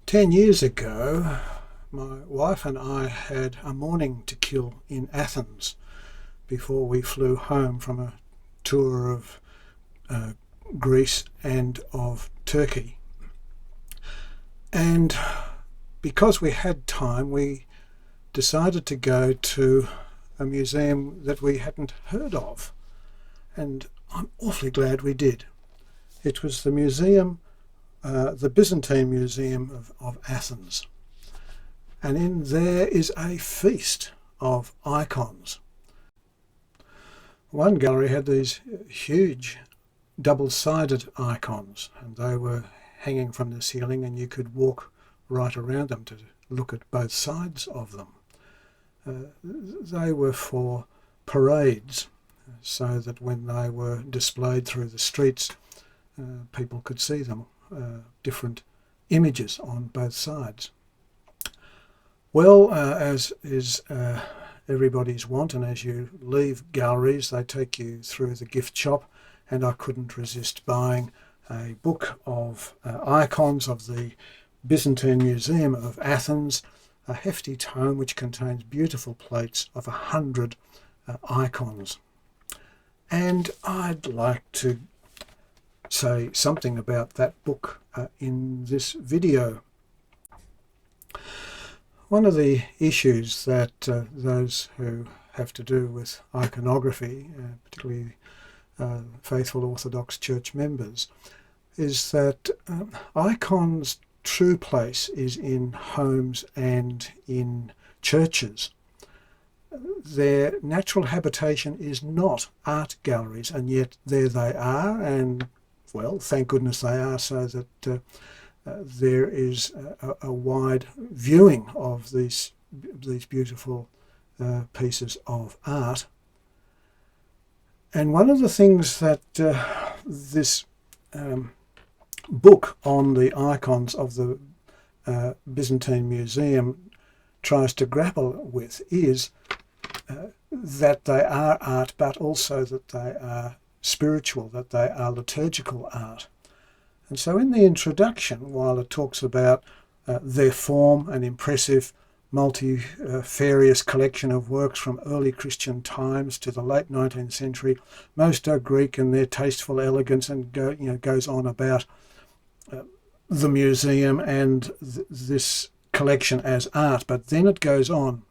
10 years ago, my wife and I had a morning to kill in Athens before we flew home from a tour of Greece and of Turkey. And because we had time, we decided to go to a museum that we hadn't heard of. And I'm awfully glad we did. It was the the Byzantine Museum of Athens. And in there is a feast of icons. One gallery had these huge double-sided icons, and they were hanging from the ceiling, and you could walk right around them to look at both sides of them. They were for parades, so that when they were displayed through the streets, people could see them, different images on both sides. Well, as is everybody's want, and as you leave galleries, they take you through the gift shop, and I couldn't resist buying a book of icons of the Byzantine Museum of Athens, a hefty tome which contains beautiful plates of 100 icons. And I'd like to say something about that book in this video. One of the issues that those who have to do with iconography, particularly faithful Orthodox Church members, is that icons' true place is in homes and in churches. Their natural habitation is not art galleries, and yet there they are, and well, thank goodness they are, so that there is a wide viewing of these beautiful pieces of art. And one of the things that this book on the icons of the Byzantine Museum tries to grapple with is that they are art, but also that they are spiritual, that they are liturgical art. And so in the introduction, while it talks about their form, an impressive multifarious collection of works from early Christian times to the late 19th century, most are Greek in their tasteful elegance, and goes on about the museum and this collection as art. But then it goes on,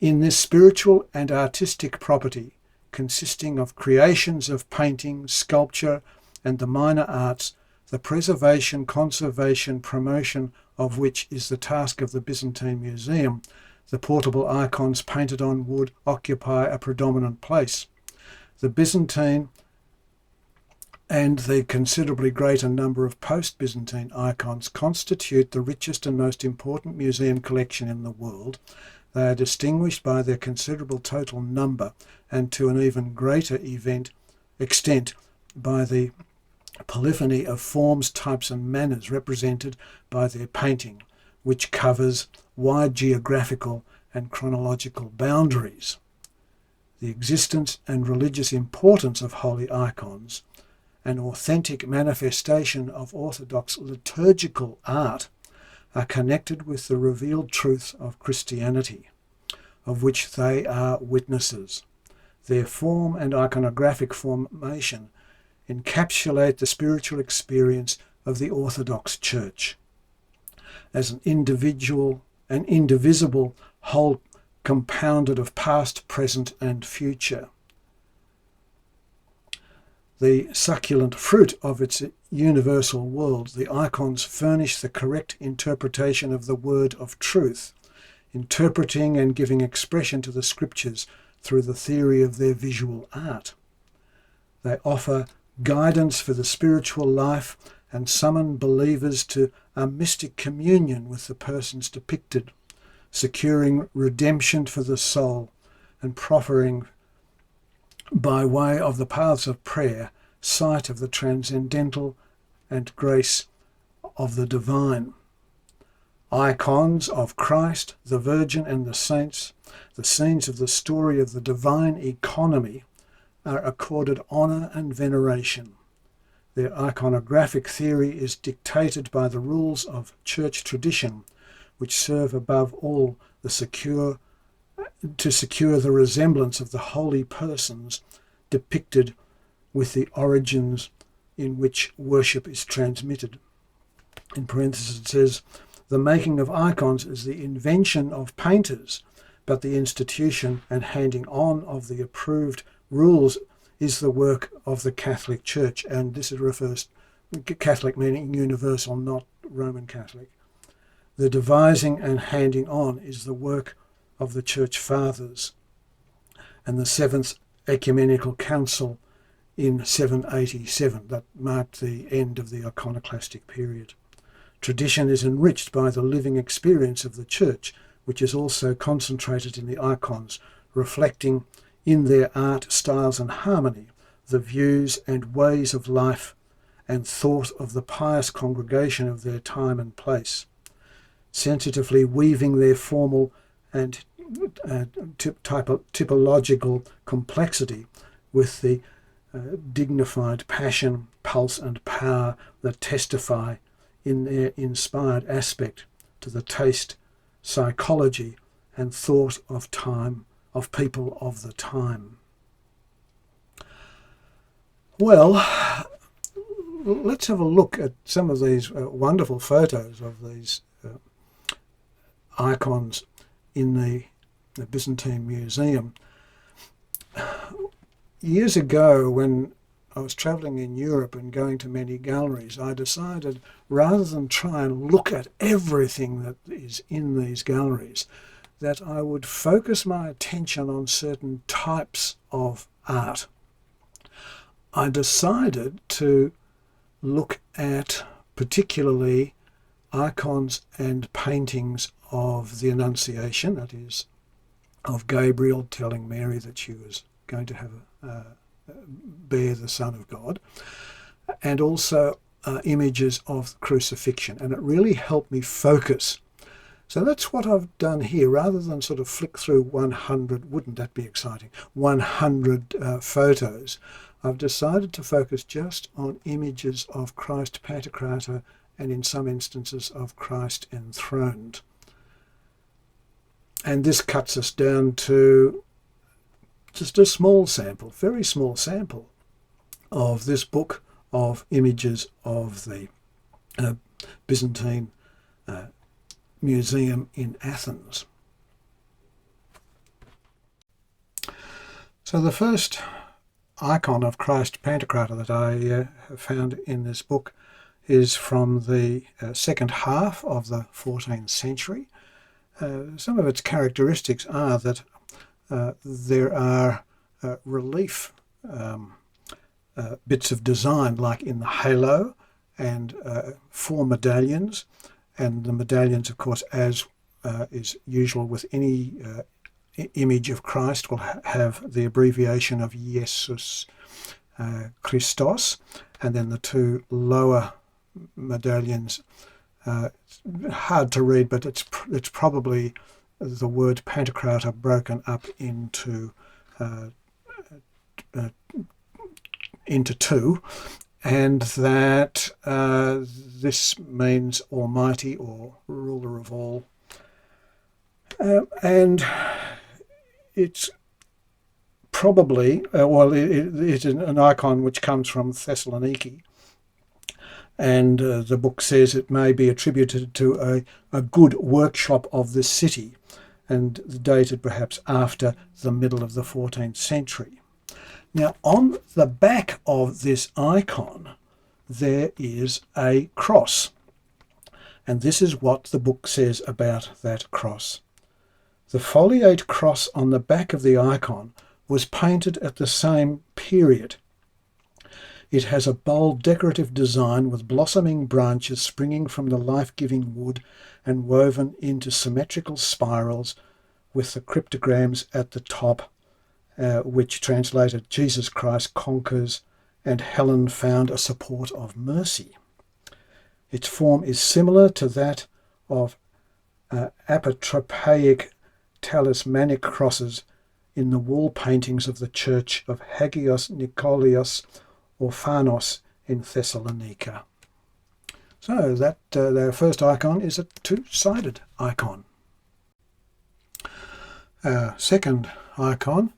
in this spiritual and artistic property, consisting of creations of painting, sculpture, and the minor arts, the preservation, conservation, promotion of which is the task of the Byzantine Museum, the portable icons painted on wood occupy a predominant place. The Byzantine and the considerably greater number of post-Byzantine icons constitute the richest and most important museum collection in the world. They are distinguished by their considerable total number, and to an even greater extent by the polyphony of forms, types and manners represented by their painting, which covers wide geographical and chronological boundaries. The existence and religious importance of holy icons, an authentic manifestation of Orthodox liturgical art, are connected with the revealed truth of Christianity, of which they are witnesses. Their form and iconographic formation encapsulate the spiritual experience of the Orthodox Church as an indivisible whole compounded of past, present and future. The succulent fruit of its universal world, the icons furnish the correct interpretation of the word of truth, interpreting and giving expression to the scriptures through the theory of their visual art. They offer guidance for the spiritual life and summon believers to a mystic communion with the persons depicted, securing redemption for the soul and proffering, by way of the paths of prayer, sight of the transcendental and grace of the divine. Icons of Christ, the Virgin and the saints, the scenes of the story of the divine economy, are accorded honour and veneration. Their iconographic theory is dictated by the rules of church tradition, which serve above all to secure the resemblance of the holy persons depicted with the origins in which worship is transmitted. In parentheses it says, the making of icons is the invention of painters, but the institution and handing on of the approved rules is the work of the Catholic Church. And this refers, Catholic meaning universal, not Roman Catholic. The devising and handing on is the work of the Church Fathers. And the Seventh Ecumenical Council in 787, that marked the end of the iconoclastic period. Tradition is enriched by the living experience of the Church, which is also concentrated in the icons, reflecting in their art, styles and harmony the views and ways of life and thought of the pious congregation of their time and place, sensitively weaving their formal and typological complexity with the dignified passion, pulse and power that testify in their inspired aspect to the taste, psychology and thought of time, of people of the time. Well, let's have a look at some of these wonderful photos of these icons in the Byzantine Museum. Years ago, when I was travelling in Europe and going to many galleries, I decided, rather than try and look at everything that is in these galleries, that I would focus my attention on certain types of art. I decided to look at particularly icons and paintings of the Annunciation, that is, of Gabriel telling Mary that she was going to have bear the Son of God, and also images of the crucifixion, and it really helped me focus. So that's what I've done here. Rather than sort of flick through 100, wouldn't that be exciting, 100 photos, I've decided to focus just on images of Christ Pantocrator and in some instances of Christ enthroned. And this cuts us down to just a small sample, very small sample of this book of images of the Byzantine Museum in Athens. So the first icon of Christ Pantocrator that I have found in this book is from the second half of the 14th century. Some of its characteristics are that there are relief bits of design, like in the halo, and 4 medallions, and the medallions, of course, as is usual with any image of Christ, will have the abbreviation of Jesus Christos, and then the 2 lower medallions, hard to read, but it's probably the word Pantocrator broken up into 2, and that this means Almighty or Ruler of all, and it's probably it's an icon which comes from Thessaloniki, and the book says it may be attributed to a good workshop of the city, and dated perhaps after the middle of the 14th century. Now, on the back of this icon, there is a cross, and this is what the book says about that cross. The foliate cross on the back of the icon was painted at the same period. It has a bold decorative design with blossoming branches springing from the life-giving wood and woven into symmetrical spirals, with the cryptograms at the top, which translated Jesus Christ conquers and Helen found a support of mercy. Its form is similar to that of apotropaic talismanic crosses in the wall paintings of the church of Hagios Nikolaos Orphanos in Thessalonica. So that their first icon is a two-sided icon. Our second icon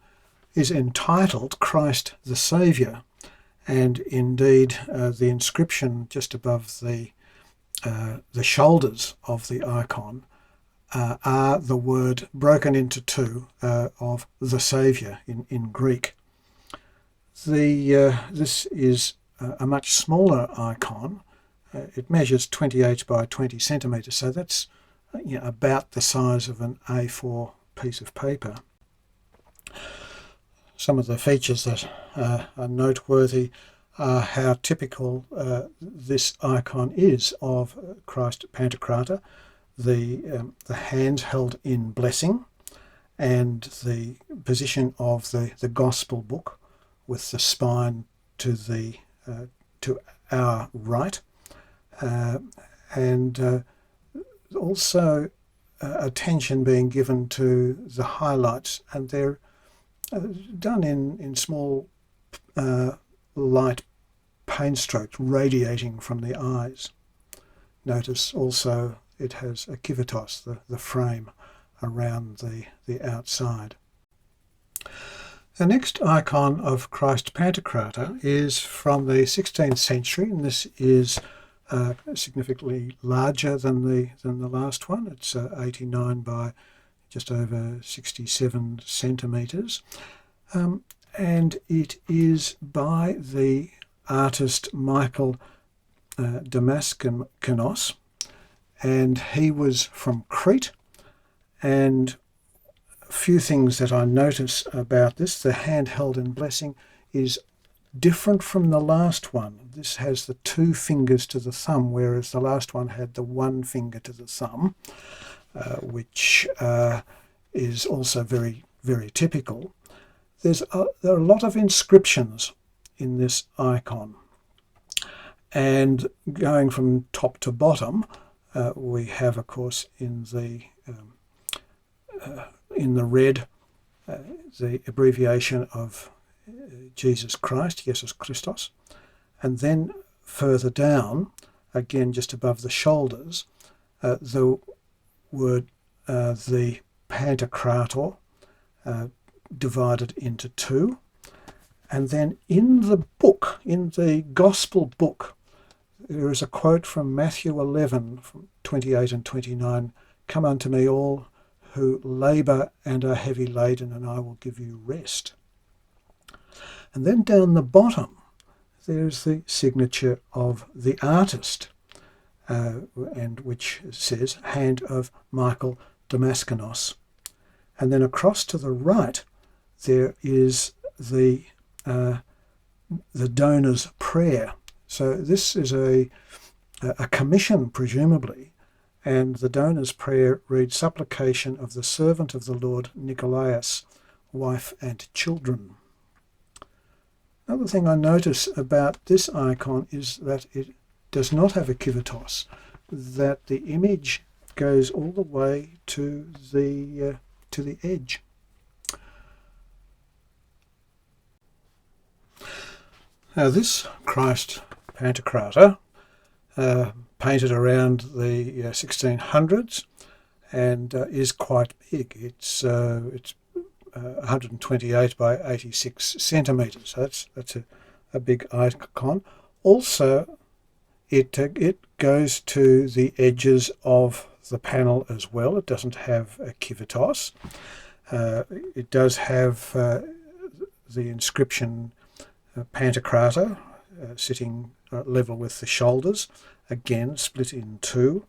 is entitled Christ the Saviour, and indeed the inscription just above the shoulders of the icon are the word broken into two of the Saviour in Greek. This is a much smaller icon. It measures 28 by 20 centimetres, so that's about the size of an A4 piece of paper. Some of the features that are noteworthy are how typical this icon is of Christ Pantocrator, the hands held in blessing, and the position of the Gospel book with the spine to our right, and also attention being given to the highlights, and they're done in small light paint strokes radiating from the eyes. Notice also it has a kivatos, the frame around the outside. The next icon of Christ Pantocrator is from the 16th century, and this is significantly larger than the last one. It's 89 by just over 67 centimetres, and it is by the artist Michael Damaskinos, and he was from Crete. And a few things that I notice about this: the hand held in blessing is different from the last one. This has the two fingers to the thumb, whereas the last one had the one finger to the thumb, which is also very, very typical. There are a lot of inscriptions in this icon, and going from top to bottom, we have, of course, in the red, the abbreviation of Jesus Christ, Jesus Christos, and then further down, again just above the shoulders, the word the Pantocrator, divided into two. And then in the book, in the Gospel book, there is a quote from Matthew 11, from 28 and 29, "Come unto me all who labour and are heavy laden, and I will give you rest." And then down the bottom, there's the signature of the artist, and which says, "Hand of Michael Damaskinos." And then across to the right, there is the donor's prayer. So this is a commission, presumably, and the donor's prayer reads, "Supplication of the servant of the Lord Nicolaus, wife and children." Another thing I notice about this icon is that it does not have a kivatos, that the image goes all the way to the edge. Now this Christ Pantocrator, painted around the 1600s, and is quite big. It's 128 by 86 centimetres. So that's a big icon. Also, it goes to the edges of the panel as well. It doesn't have a kivatos. It does have the inscription Pantocrator sitting level with the shoulders, again split in two.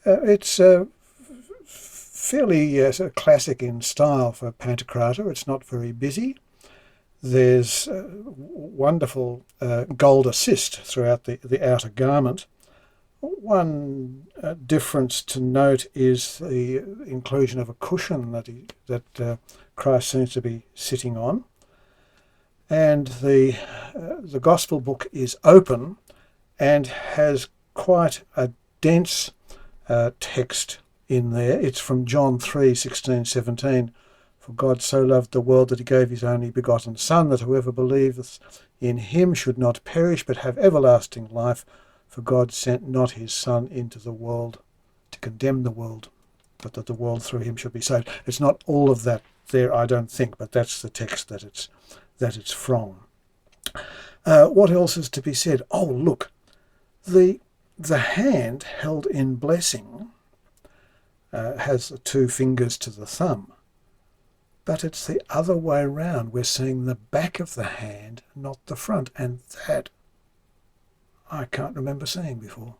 It's fairly classic in style for Pantocrator. It's not very busy. There's wonderful gold assist throughout the outer garment. One difference to note is the inclusion of a cushion that Christ seems to be sitting on. And the Gospel book is open and has quite a dense text in there. It's from John 3:16-17. For God so loved the world that he gave his only begotten Son, that whoever believeth in him should not perish but have everlasting life. For God sent not his Son into the world to condemn the world, but that the world through him should be saved. It's not all of that there, I don't think, but that's the text that it's from. What else is to be said? Oh, look, the hand held in blessing has the two fingers to the thumb, but it's the other way round. We're seeing the back of the hand, not the front, and that I can't remember seeing before.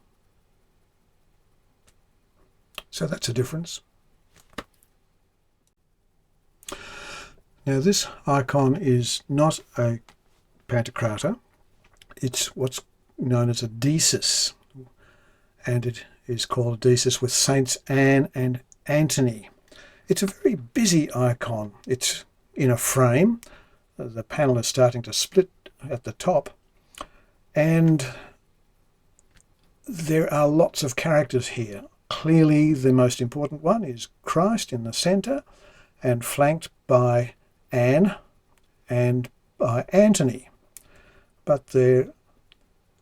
So that's a difference. Now this icon is not a Pantocrator. It's what's known as a desis, and it is called a desis with Saints Anne and Antony. It's a very busy icon. It's in a frame. The panel is starting to split at the top, and there are lots of characters here. Clearly the most important one is Christ in the centre, and flanked by Anne and by Antony. But there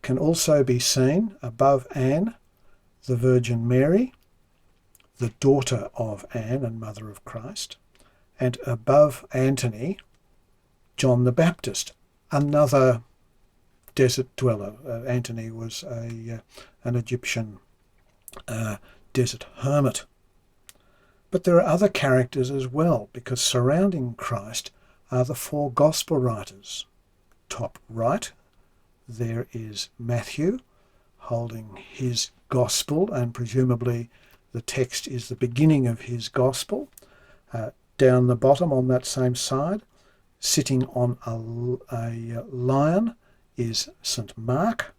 can also be seen above Anne the Virgin Mary, the daughter of Anne and mother of Christ, and above Antony, John the Baptist, another desert dweller. Antony was an Egyptian desert hermit. But there are other characters as well, because surrounding Christ are the four gospel writers. Top right, there is Matthew holding his gospel, and presumably the text is the beginning of his gospel. Down the bottom on that same side, sitting on a lion, is St. Mark.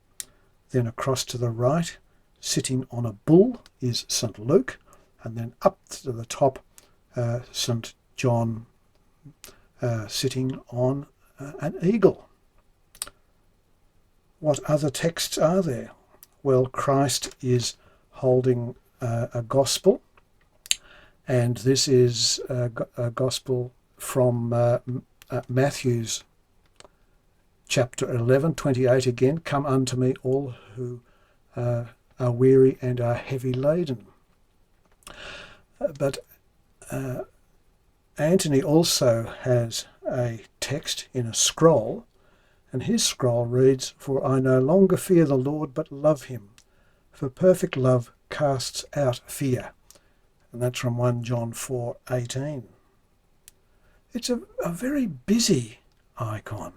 Then across to the right, sitting on a bull, is St. Luke. And then up to the top, St. John sitting on an eagle. What other texts are there? Well, Christ is holding a gospel, and this is a gospel from Matthew's chapter 11, 28 again. Come unto me all who are weary and are heavy laden. But Antony also has a text in a scroll, and his scroll reads, For I no longer fear the Lord, but love him, for perfect love casts out fear. And that's from 1 John 4:18. It's a very busy icon.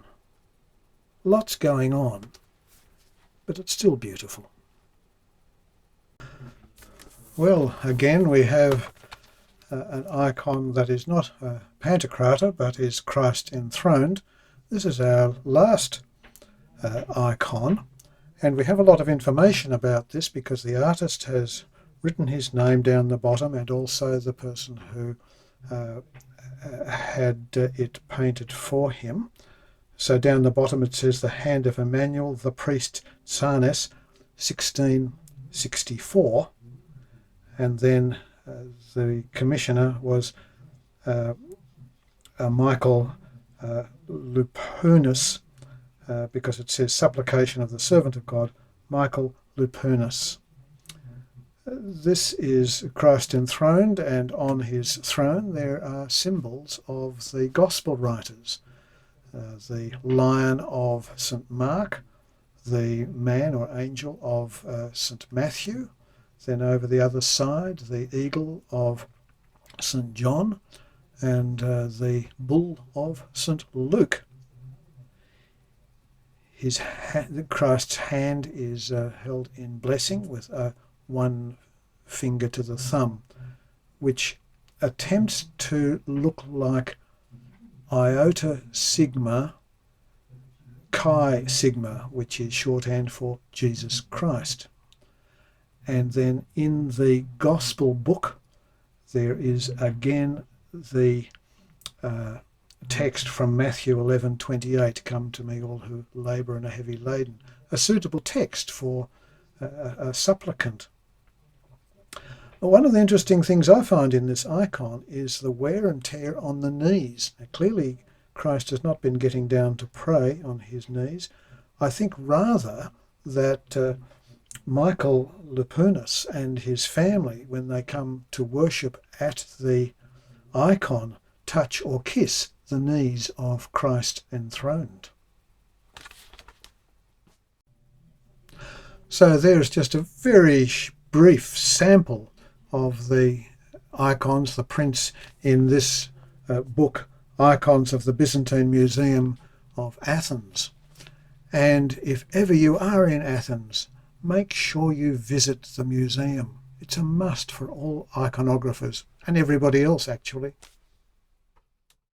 Lots going on, but it's still beautiful. Well, again, we have an icon that is not a Pantocrator, but is Christ enthroned. This is our last icon, and we have a lot of information about this because the artist has written his name down the bottom, and also the person who had it painted for him. So down the bottom it says the hand of Emmanuel, the priest, Sarnes, 1664. And then the commissioner was Michael Lupunus, because it says supplication of the servant of God, Michael Lupunus. This is Christ enthroned, and on his throne there are symbols of the gospel writers. The lion of St. Mark, the man or angel of St. Matthew, then over the other side the eagle of St. John, and the bull of St. Luke. Christ's hand is held in blessing with one finger to the thumb, which attempts to look like Iota Sigma Chi Sigma, which is shorthand for Jesus Christ. And then in the Gospel book there is again the text from Matthew 11:28, come to me all who labour and are heavy laden, a suitable text for a supplicant. One of the interesting things I find in this icon is the wear and tear on the knees. Now, clearly Christ has not been getting down to pray on his knees. I think rather that Michael Lupunus and his family, when they come to worship at the icon, touch or kiss the knees of Christ enthroned. So there's just a very brief sample of the icons, the prints in this book, Icons of the Byzantine Museum of Athens. And if ever you are in Athens, make sure you visit the museum. It's a must for all iconographers and everybody else, actually.